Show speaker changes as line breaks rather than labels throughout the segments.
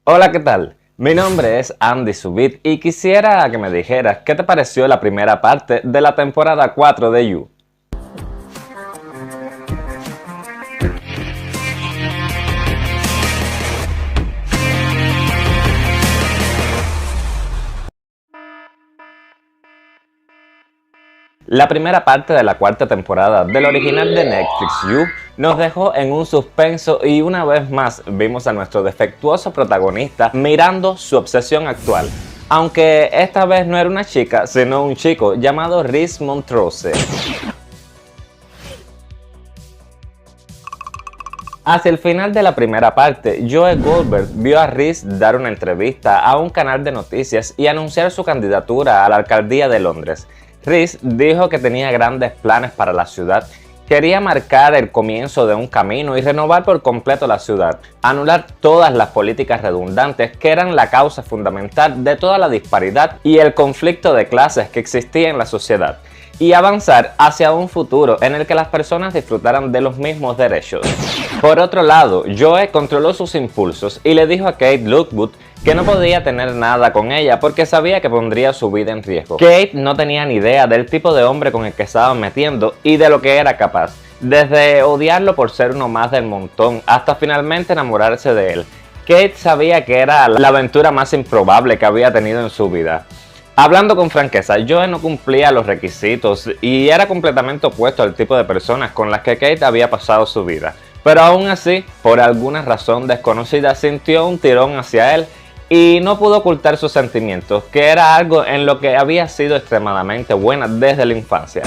Hola, ¿qué tal? Mi nombre es Andy Subit y quisiera que me dijeras qué te pareció la primera parte de la temporada 4 de You. La primera parte de la cuarta temporada del original de Netflix You nos dejó en un suspenso y una vez más vimos a nuestro defectuoso protagonista mirando su obsesión actual. Aunque esta vez no era una chica, sino un chico llamado Rhys Montrose. Hacia el final de la primera parte, Joe Goldberg vio a Rhys dar una entrevista a un canal de noticias y anunciar su candidatura a la alcaldía de Londres. Rhys dijo que tenía grandes planes para la ciudad, quería marcar el comienzo de un camino y renovar por completo la ciudad, anular todas las políticas redundantes que eran la causa fundamental de toda la disparidad y el conflicto de clases que existía en la sociedad, y avanzar hacia un futuro en el que las personas disfrutaran de los mismos derechos. Por otro lado, Joe controló sus impulsos y le dijo a Kate Lockwood que no podía tener nada con ella porque sabía que pondría su vida en riesgo. Kate no tenía ni idea del tipo de hombre con el que estaba metiendo y de lo que era capaz, desde odiarlo por ser uno más del montón hasta finalmente enamorarse de él. Kate sabía que era la aventura más improbable que había tenido en su vida. Hablando con franqueza, Joe no cumplía los requisitos y era completamente opuesto al tipo de personas con las que Kate había pasado su vida. Pero aún así, por alguna razón desconocida, sintió un tirón hacia él y no pudo ocultar sus sentimientos, que era algo en lo que había sido extremadamente buena desde la infancia.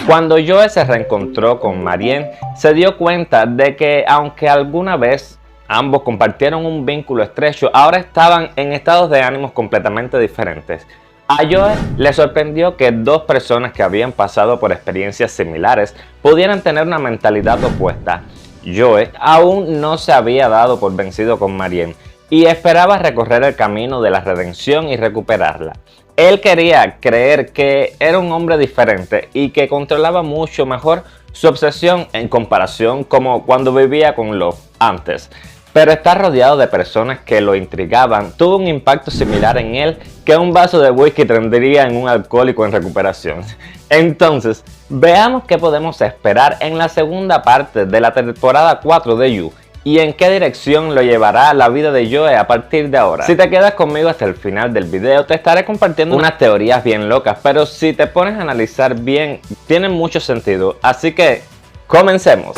Cuando Joe se reencontró con Marianne, se dio cuenta de que aunque alguna vez ambos compartieron un vínculo estrecho, ahora estaban en estados de ánimos completamente diferentes. A Joe le sorprendió que dos personas que habían pasado por experiencias similares pudieran tener una mentalidad opuesta. Joe aún no se había dado por vencido con Marianne y esperaba recorrer el camino de la redención y recuperarla. Él quería creer que era un hombre diferente y que controlaba mucho mejor su obsesión en comparación como cuando vivía con Love antes. Pero estar rodeado de personas que lo intrigaban tuvo un impacto similar en él que un vaso de whisky tendría en un alcohólico en recuperación. Entonces, veamos qué podemos esperar en la segunda parte de la temporada 4 de You y en qué dirección lo llevará la vida de Joe a partir de ahora. Si te quedas conmigo hasta el final del video, te estaré compartiendo unas teorías bien locas, pero si te pones a analizar bien, tienen mucho sentido. Así que, comencemos.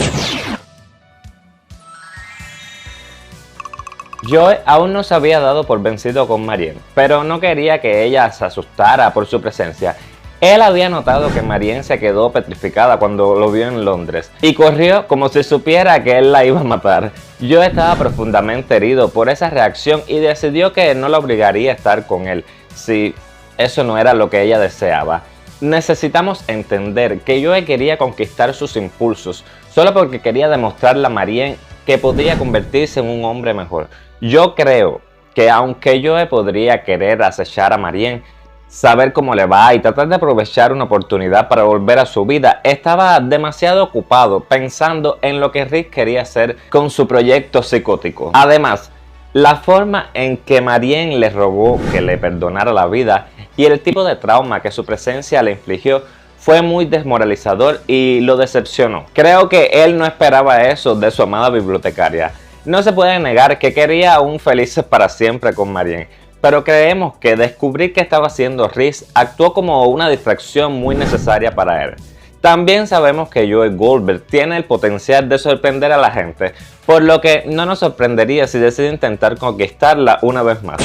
Joe aún no se había dado por vencido con Marianne, pero no quería que ella se asustara por su presencia. Él había notado que Marianne se quedó petrificada cuando lo vio en Londres y corrió como si supiera que él la iba a matar. Joe estaba profundamente herido por esa reacción y decidió que no la obligaría a estar con él si eso no era lo que ella deseaba. Necesitamos entender que Joe quería conquistar sus impulsos solo porque quería demostrarle a Marianne que podía convertirse en un hombre mejor. Yo creo que aunque Joe podría querer acechar a Marianne, saber cómo le va y tratar de aprovechar una oportunidad para volver a su vida, estaba demasiado ocupado pensando en lo que Rhys quería hacer con su proyecto psicótico. Además, la forma en que Marianne le rogó que le perdonara la vida y el tipo de trauma que su presencia le infligió fue muy desmoralizador y lo decepcionó. Creo que él no esperaba eso de su amada bibliotecaria. No se puede negar que quería un felices para siempre con Marianne, pero creemos que descubrir que estaba haciendo Rhys actuó como una distracción muy necesaria para él. También sabemos que Joe Goldberg tiene el potencial de sorprender a la gente, por lo que no nos sorprendería si decide intentar conquistarla una vez más.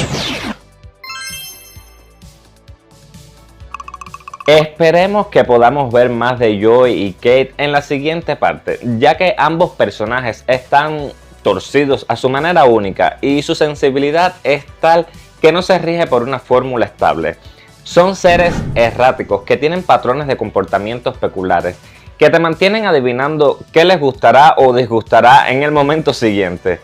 Esperemos que podamos ver más de Joe y Kate en la siguiente parte, ya que ambos personajes están torcidos a su manera única y su sensibilidad es tal que no se rige por una fórmula estable. Son seres erráticos que tienen patrones de comportamientos peculiares que te mantienen adivinando qué les gustará o disgustará en el momento siguiente.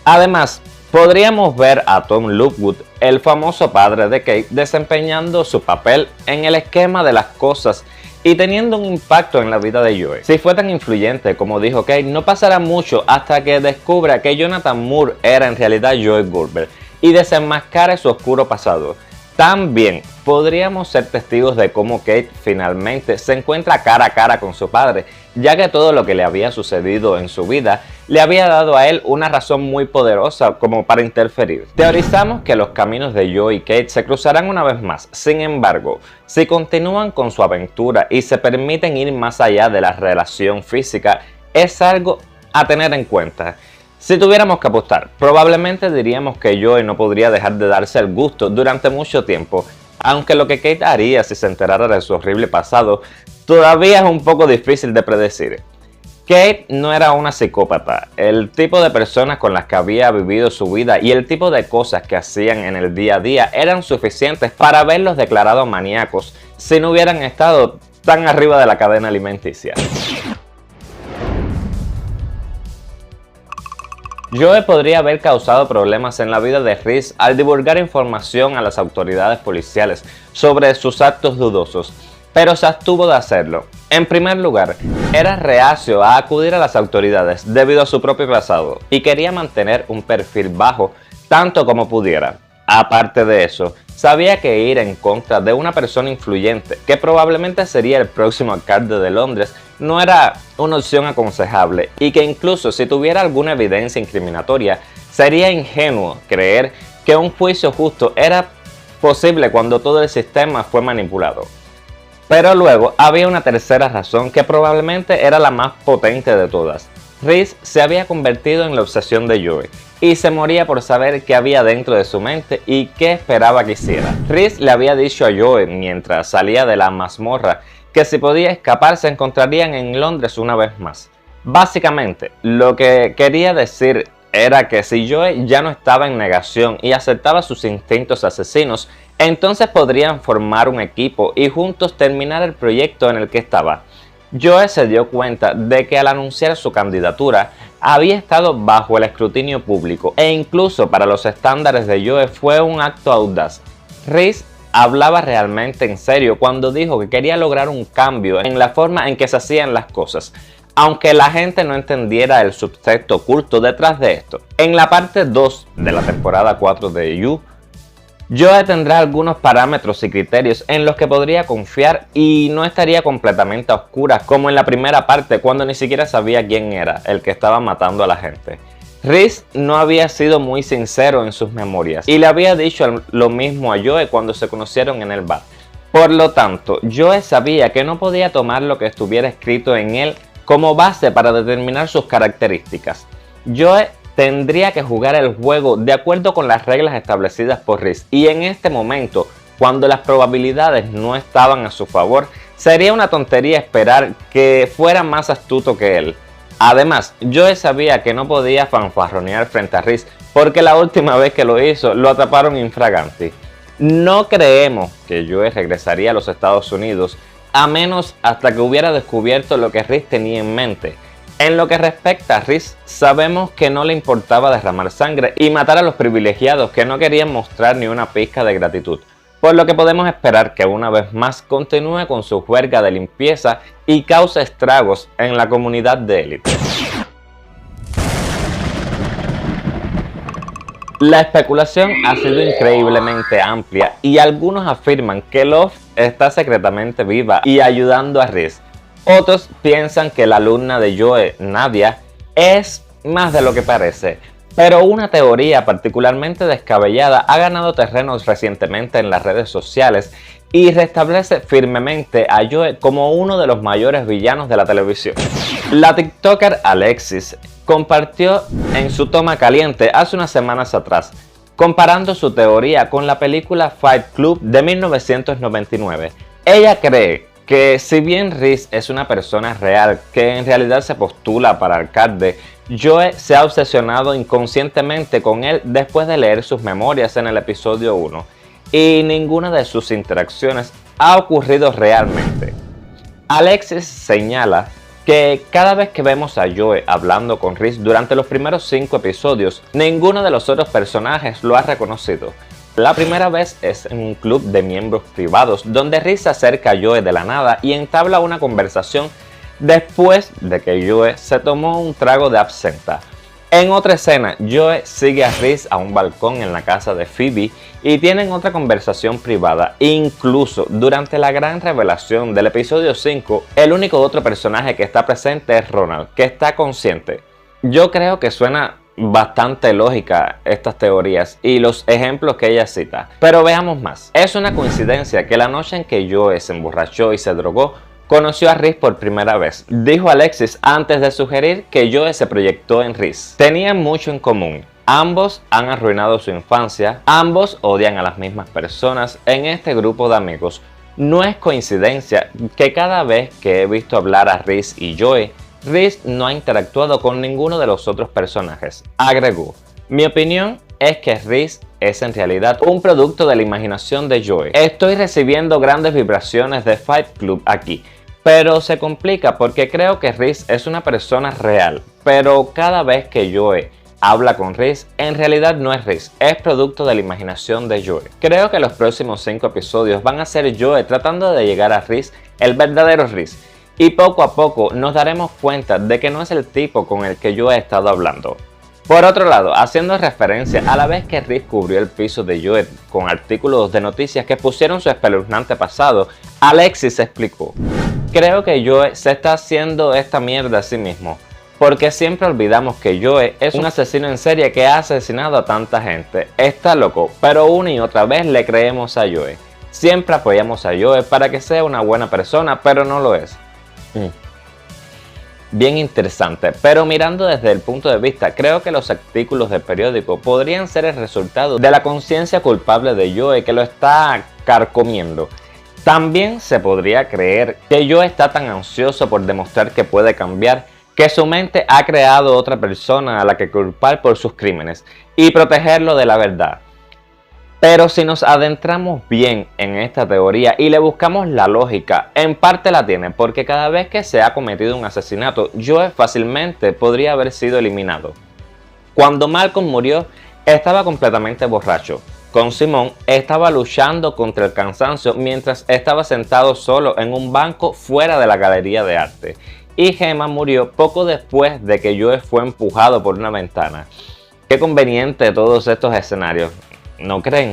Además, podríamos ver a Tom Lockwood, el famoso padre de Kate, desempeñando su papel en el esquema de las cosas y teniendo un impacto en la vida de Joe. Si fue tan influyente como dijo Kate, no pasará mucho hasta que descubra que Jonathan Moore era en realidad Joe Goldberg y desenmascare su oscuro pasado. También podríamos ser testigos de cómo Kate finalmente se encuentra cara a cara con su padre, ya que todo lo que le había sucedido en su vida le había dado a él una razón muy poderosa como para interferir. Teorizamos que los caminos de Joe y Kate se cruzarán una vez más. Sin embargo, si continúan con su aventura y se permiten ir más allá de la relación física, es algo a tener en cuenta. Si tuviéramos que apostar, probablemente diríamos que Joe no podría dejar de darse el gusto durante mucho tiempo, aunque lo que Kate haría si se enterara de su horrible pasado todavía es un poco difícil de predecir. Kate no era una psicópata, el tipo de personas con las que había vivido su vida y el tipo de cosas que hacían en el día a día eran suficientes para haberlos declarado maníacos si no hubieran estado tan arriba de la cadena alimenticia. Joe podría haber causado problemas en la vida de Reese al divulgar información a las autoridades policiales sobre sus actos dudosos, pero se abstuvo de hacerlo. En primer lugar, era reacio a acudir a las autoridades debido a su propio pasado y quería mantener un perfil bajo tanto como pudiera. Aparte de eso, sabía que ir en contra de una persona influyente, que probablemente sería el próximo alcalde de Londres, no era una opción aconsejable y que incluso si tuviera alguna evidencia incriminatoria, sería ingenuo creer que un juicio justo era posible cuando todo el sistema fue manipulado. Pero luego había una tercera razón que probablemente era la más potente de todas. Reese se había convertido en la obsesión de Joe y se moría por saber qué había dentro de su mente y qué esperaba que hiciera. Reese le había dicho a Joe mientras salía de la mazmorra que si podía escapar se encontrarían en Londres una vez más. Básicamente, lo que quería decir era que si Joe ya no estaba en negación y aceptaba sus instintos asesinos, entonces podrían formar un equipo y juntos terminar el proyecto en el que estaba. Joe se dio cuenta de que al anunciar su candidatura había estado bajo el escrutinio público e incluso para los estándares de Joe fue un acto audaz. Reese hablaba realmente en serio cuando dijo que quería lograr un cambio en la forma en que se hacían las cosas, aunque la gente no entendiera el subtexto oculto detrás de esto. En la parte 2 de la temporada 4 de You, Joe tendrá algunos parámetros y criterios en los que podría confiar y no estaría completamente a oscuras como en la primera parte cuando ni siquiera sabía quién era el que estaba matando a la gente. Reese no había sido muy sincero en sus memorias y le había dicho lo mismo a Joe cuando se conocieron en el bar. Por lo tanto, Joe sabía que no podía tomar lo que estuviera escrito en él como base para determinar sus características. Joe tendría que jugar el juego de acuerdo con las reglas establecidas por Reese y en este momento, cuando las probabilidades no estaban a su favor, sería una tontería esperar que fuera más astuto que él. Además, Joe sabía que no podía fanfarronear frente a Reese porque la última vez que lo hizo lo atraparon infraganti. No creemos que Joe regresaría a los Estados Unidos a menos hasta que hubiera descubierto lo que Reese tenía en mente. En lo que respecta a Reese, sabemos que no le importaba derramar sangre y matar a los privilegiados que no querían mostrar ni una pizca de gratitud, por lo que podemos esperar que una vez más continúe con su juerga de limpieza y cause estragos en la comunidad de élite. La especulación ha sido increíblemente amplia y algunos afirman que Love está secretamente viva y ayudando a Reese. Otros piensan que la alumna de Joe, Nadia, es más de lo que parece, pero una teoría particularmente descabellada ha ganado terrenos recientemente en las redes sociales y restablece firmemente a Joe como uno de los mayores villanos de la televisión. La TikToker Alexis compartió en su toma caliente hace unas semanas atrás, comparando su teoría con la película Fight Club de 1999. Ella cree que si bien Reese es una persona real que en realidad se postula para alcalde, Joe se ha obsesionado inconscientemente con él después de leer sus memorias en el episodio 1 y ninguna de sus interacciones ha ocurrido realmente. Alexis señala que cada vez que vemos a Joe hablando con Reese durante los primeros 5 episodios, ninguno de los otros personajes lo ha reconocido. La primera vez es en un club de miembros privados donde Reese se acerca a Joe de la nada y entabla una conversación después de que Joe se tomó un trago de absenta. En otra escena, Joey sigue a Reese a un balcón en la casa de Phoebe y tienen otra conversación privada. Incluso durante la gran revelación del episodio 5, el único otro personaje que está presente es Ronald, que está consciente. Yo creo que suena bastante lógica estas teorías y los ejemplos que ella cita. Pero veamos más. Es una coincidencia que la noche en que Joey se emborrachó y se drogó, conoció a Reese por primera vez. Dijo Alexis antes de sugerir que Joey se proyectó en Reese. Tenían mucho en común. Ambos han arruinado su infancia. Ambos odian a las mismas personas en este grupo de amigos. No es coincidencia que cada vez que he visto hablar a Reese y Joey, Reese no ha interactuado con ninguno de los otros personajes. Agregó: mi opinión es que Reese es en realidad un producto de la imaginación de Joey. Estoy recibiendo grandes vibraciones de Fight Club aquí. Pero se complica porque creo que Reese es una persona real, pero cada vez que Joey habla con Reese, en realidad no es Reese, es producto de la imaginación de Joey. Creo que los próximos 5 episodios van a ser Joey tratando de llegar a Reese, el verdadero Reese, y poco a poco nos daremos cuenta de que no es el tipo con el que Joey ha estado hablando. Por otro lado, haciendo referencia a la vez que Reese cubrió el piso de Joey con artículos de noticias que pusieron su espeluznante pasado, Alexis explicó: creo que Joey se está haciendo esta mierda a sí mismo, porque siempre olvidamos que Joey es un asesino en serie que ha asesinado a tanta gente. Está loco, pero una y otra vez le creemos a Joey. Siempre apoyamos a Joey para que sea una buena persona, pero no lo es. Bien interesante, pero mirando desde el punto de vista, creo que los artículos del periódico podrían ser el resultado de la conciencia culpable de Joey que lo está carcomiendo. También se podría creer que Joey está tan ansioso por demostrar que puede cambiar, que su mente ha creado otra persona a la que culpar por sus crímenes y protegerlo de la verdad. Pero si nos adentramos bien en esta teoría y le buscamos la lógica, en parte la tiene, porque cada vez que se ha cometido un asesinato, Joey fácilmente podría haber sido eliminado. Cuando Malcolm murió, estaba completamente borracho. Con Simone estaba luchando contra el cansancio mientras estaba sentado solo en un banco fuera de la galería de arte. Y Gemma murió poco después de que Joey fue empujado por una ventana. Qué conveniente todos estos escenarios, ¿no creen?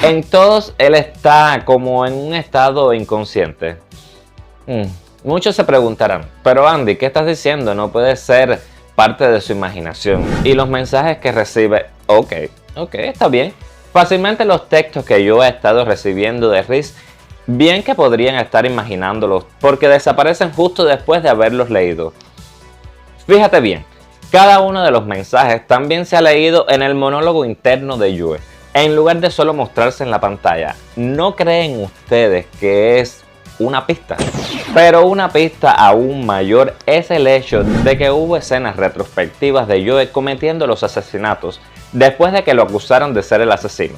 En todos él está como en un estado inconsciente. Muchos se preguntarán, pero Andy, ¿qué estás diciendo? No puede ser parte de su imaginación. Y los mensajes que recibe, ok, está bien. Fácilmente los textos que yo he estado recibiendo de Reese, bien que podrían estar imaginándolos, porque desaparecen justo después de haberlos leído. Fíjate bien, cada uno de los mensajes también se ha leído en el monólogo interno de Joey, en lugar de solo mostrarse en la pantalla. ¿No creen ustedes que es una pista? Pero una pista aún mayor es el hecho de que hubo escenas retrospectivas de Joey cometiendo los asesinatos después de que lo acusaron de ser el asesino.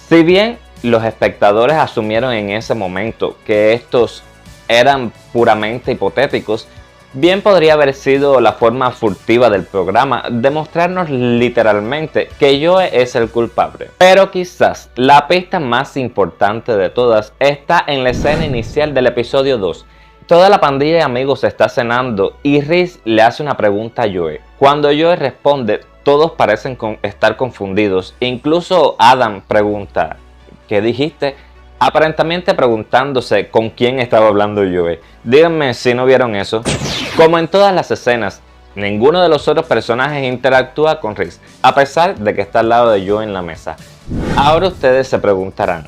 Si bien los espectadores asumieron en ese momento que estos eran puramente hipotéticos, bien podría haber sido la forma furtiva del programa de mostrarnos literalmente que Joey es el culpable. Pero quizás la pista más importante de todas está en la escena inicial del episodio 2. Toda la pandilla de amigos está cenando y Reese le hace una pregunta a Joey. Cuando Joey responde, todos parecen estar confundidos. Incluso Adam pregunta: ¿qué dijiste? Aparentemente preguntándose con quién estaba hablando Joey. Díganme si no vieron eso. Como en todas las escenas, ninguno de los otros personajes interactúa con Reese, a pesar de que está al lado de Joey en la mesa. Ahora ustedes se preguntarán,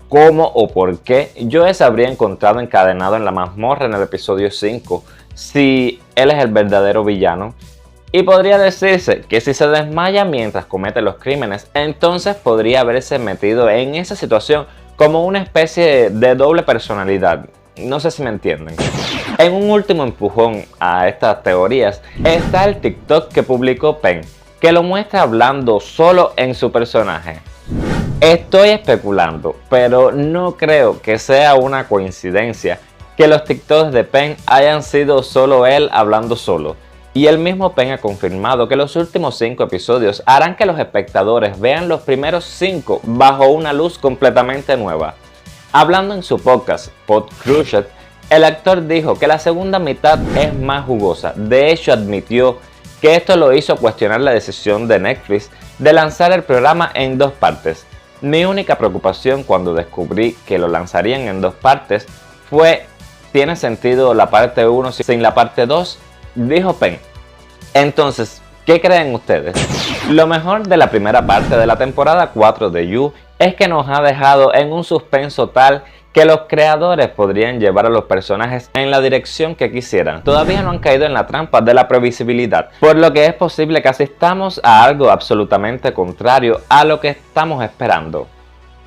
¿cómo o por qué Joey se habría encontrado encadenado en la mazmorra en el episodio 5 si él es el verdadero villano? Y podría decirse que si se desmaya mientras comete los crímenes, entonces podría haberse metido en esa situación como una especie de doble personalidad. No sé si me entienden. En un último empujón a estas teorías está el TikTok que publicó Penn, que lo muestra hablando solo en su personaje. Estoy especulando, pero no creo que sea una coincidencia que los TikToks de Penn hayan sido solo él hablando solo. Y el mismo Penn ha confirmado que los últimos 5 episodios harán que los espectadores vean los primeros 5 bajo una luz completamente nueva. Hablando en su podcast, Podcrushed, el actor dijo que la segunda mitad es más jugosa. De hecho, admitió que esto lo hizo cuestionar la decisión de Netflix de lanzar el programa en 2 partes. Mi única preocupación cuando descubrí que lo lanzarían en 2 partes fue: ¿tiene sentido la parte 1 sin la parte 2? Dijo Penn. Entonces, ¿qué creen ustedes? Lo mejor de la primera parte de la temporada 4 de You es que nos ha dejado en un suspenso tal que los creadores podrían llevar a los personajes en la dirección que quisieran. Todavía no han caído en la trampa de la previsibilidad, por lo que es posible que asistamos a algo absolutamente contrario a lo que estamos esperando.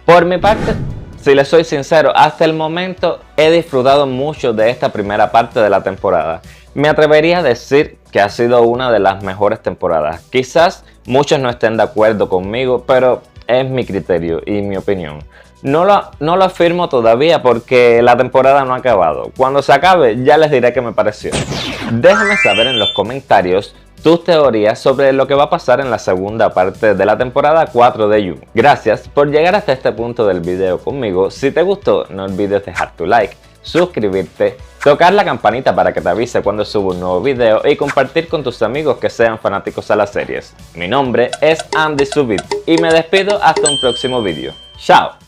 Por mi parte, si les soy sincero, hasta el momento he disfrutado mucho de esta primera parte de la temporada. Me atrevería a decir que ha sido una de las mejores temporadas. Quizás muchos no estén de acuerdo conmigo, pero es mi criterio y mi opinión. No lo afirmo todavía porque la temporada no ha acabado. Cuando se acabe ya les diré qué me pareció. Déjame saber en los comentarios tus teorías sobre lo que va a pasar en la segunda parte de la temporada 4 de You. Gracias por llegar hasta este punto del video conmigo. Si te gustó, no olvides dejar tu like, suscribirte, tocar la campanita para que te avise cuando subo un nuevo video y compartir con tus amigos que sean fanáticos a las series. Mi nombre es Andy Subit y me despido hasta un próximo video. ¡Chao!